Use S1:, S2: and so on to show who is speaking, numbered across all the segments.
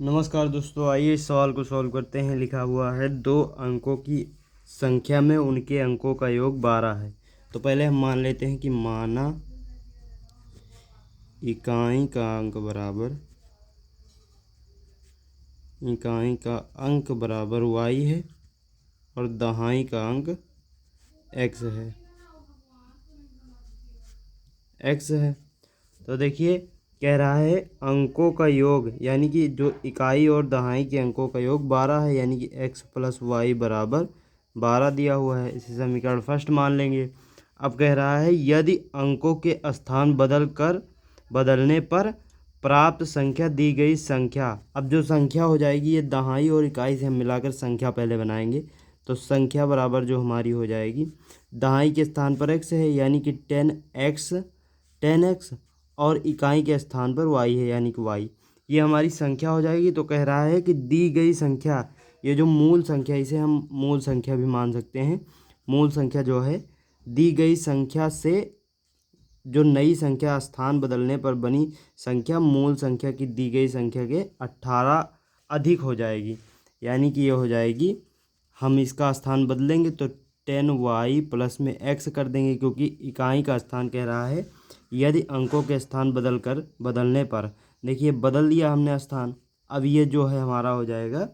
S1: नमस्कार दोस्तों, आइए इस सवाल को सॉल्व करते हैं। लिखा हुआ है 2 अंकों की संख्या में उनके अंकों का योग 12 है। तो पहले हम मान लेते हैं कि माना इकाई का अंक बराबर y है और दहाई का अंक x है। तो देखिए, कह रहा है अंकों का योग, यानी कि जो इकाई और दहाई के अंकों का योग 12 है, यानी कि x प्लस वाई बराबर 12 दिया हुआ है। इसे समीकरण फर्स्ट मान लेंगे। अब कह रहा है यदि अंकों के स्थान बदलने पर प्राप्त संख्या दी गई संख्या। अब जो संख्या हो जाएगी, ये दहाई और इकाई से हम मिलाकर संख्या पहले बनाएंगे। तो संख्या बराबर जो हमारी हो जाएगी, दहाई के स्थान पर x है यानी कि 10x और इकाई के स्थान पर y है यानी कि y। ये हमारी संख्या हो जाएगी। तो कह रहा है कि दी गई संख्या, ये जो मूल संख्या, इसे हम मूल संख्या भी मान सकते हैं। मूल संख्या जो है, दी गई संख्या से जो नई संख्या स्थान बदलने पर बनी संख्या मूल संख्या की दी गई संख्या के 18 अधिक हो जाएगी। यानी कि ये हो जाएगी, हम इसका स्थान बदलेंगे तो 10y प्लस में x कर देंगे, क्योंकि इकाई का स्थान कह रहा है यदि अंकों के स्थान बदलने पर। देखिए, बदल दिया हमने स्थान। अब ये जो है हमारा हो जाएगा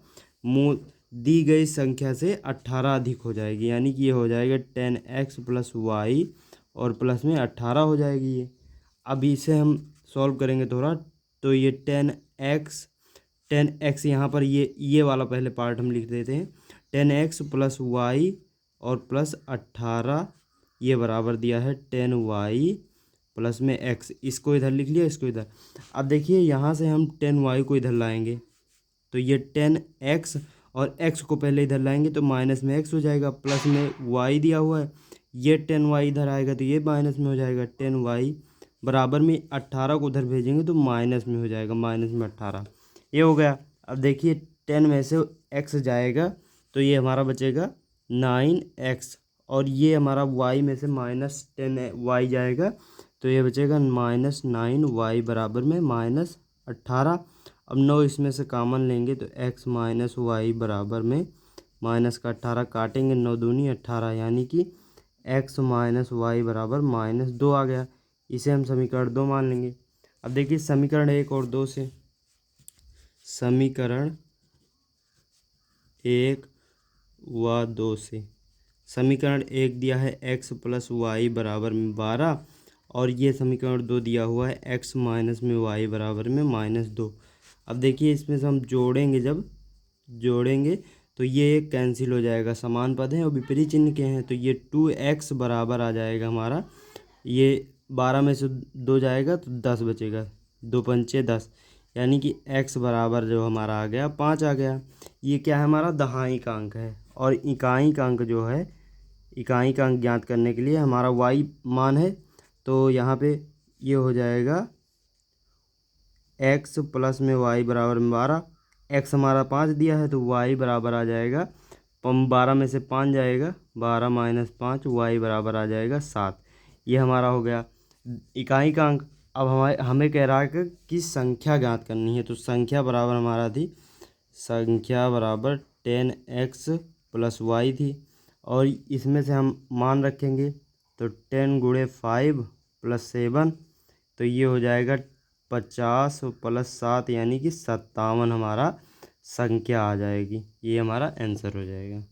S1: मूल दी गई संख्या से 18 अधिक हो जाएगी, यानी कि ये हो जाएगा 10x प्लस वाई और प्लस में 18 हो जाएगी ये। अब इसे हम सॉल्व करेंगे थोड़ा, तो ये 10x यहाँ पर ये वाला पहले पार्ट हम लिख देते हैं। 10x प्लस वाई और प्लस 18 ये बराबर दिया है 10y प्लस में x। इसको इधर लिख लिया, इसको इधर। अब देखिए, यहाँ से हम 10y को इधर लाएंगे तो ये 10x और x को पहले इधर लाएंगे तो माइनस में x हो जाएगा, प्लस में y दिया हुआ है। ये 10y इधर आएगा तो ये माइनस में हो जाएगा। 10y बराबर में 18 को उधर भेजेंगे तो माइनस में हो जाएगा, माइनस में 18। ये हो गया। अब देखिए, 10 में से x जाएगा तो ये हमारा बचेगा 9x, और ये हमारा y में से माइनस 10y जाएगा तो ये बचेगा माइनस 9y बराबर में माइनस 18। अब 9 इसमें से कॉमन लेंगे तो x माइनस वाई बराबर में माइनस का 18 काटेंगे, 9 दूनी 18, यानी कि x माइनस वाई बराबर माइनस 2 आ गया। इसे हम समीकरण 2 मान लेंगे। अब देखिए, समीकरण 1 और 2 से, समीकरण 1 व 2 से, समीकरण 1 दिया है x प्लस वाई बराबर में 12 और ये समीकरण 2 दिया हुआ है x माइनस में y बराबर में माइनस 2। अब देखिए, इसमें से हम जोड़ेंगे तो ये कैंसिल हो जाएगा, समान पद हैं और विपरीत चिन्ह के हैं, तो ये 2x बराबर आ जाएगा हमारा। ये 12 में से 2 जाएगा तो 10 बचेगा, 2 पंचे 10, यानी कि x बराबर जो हमारा आ गया 5 आ गया। ये क्या है, हमारा दहाई का अंक है। और इकाई का अंक जो है, इकाई का अंक ज्ञात करने के लिए हमारा y मान है, तो यहाँ पे ये हो जाएगा x प्लस में y बराबर में 12। x हमारा 5 दिया है तो y बराबर आ जाएगा, 12 में से 5 जाएगा, 12 माइनस 5, y बराबर आ जाएगा 7। ये हमारा हो गया इकाई का अंक। अब हमें कह रहा है कि संख्या ज्ञात करनी है, तो संख्या बराबर हमारा थी, संख्या बराबर 10x प्लस वाई थी, और इसमें से हम मान रखेंगे तो 10 गुणे 5 प्लस 7, तो ये हो जाएगा 50 प्लस 7, यानी कि 57 हमारा संख्या आ जाएगी। ये हमारा आंसर हो जाएगा।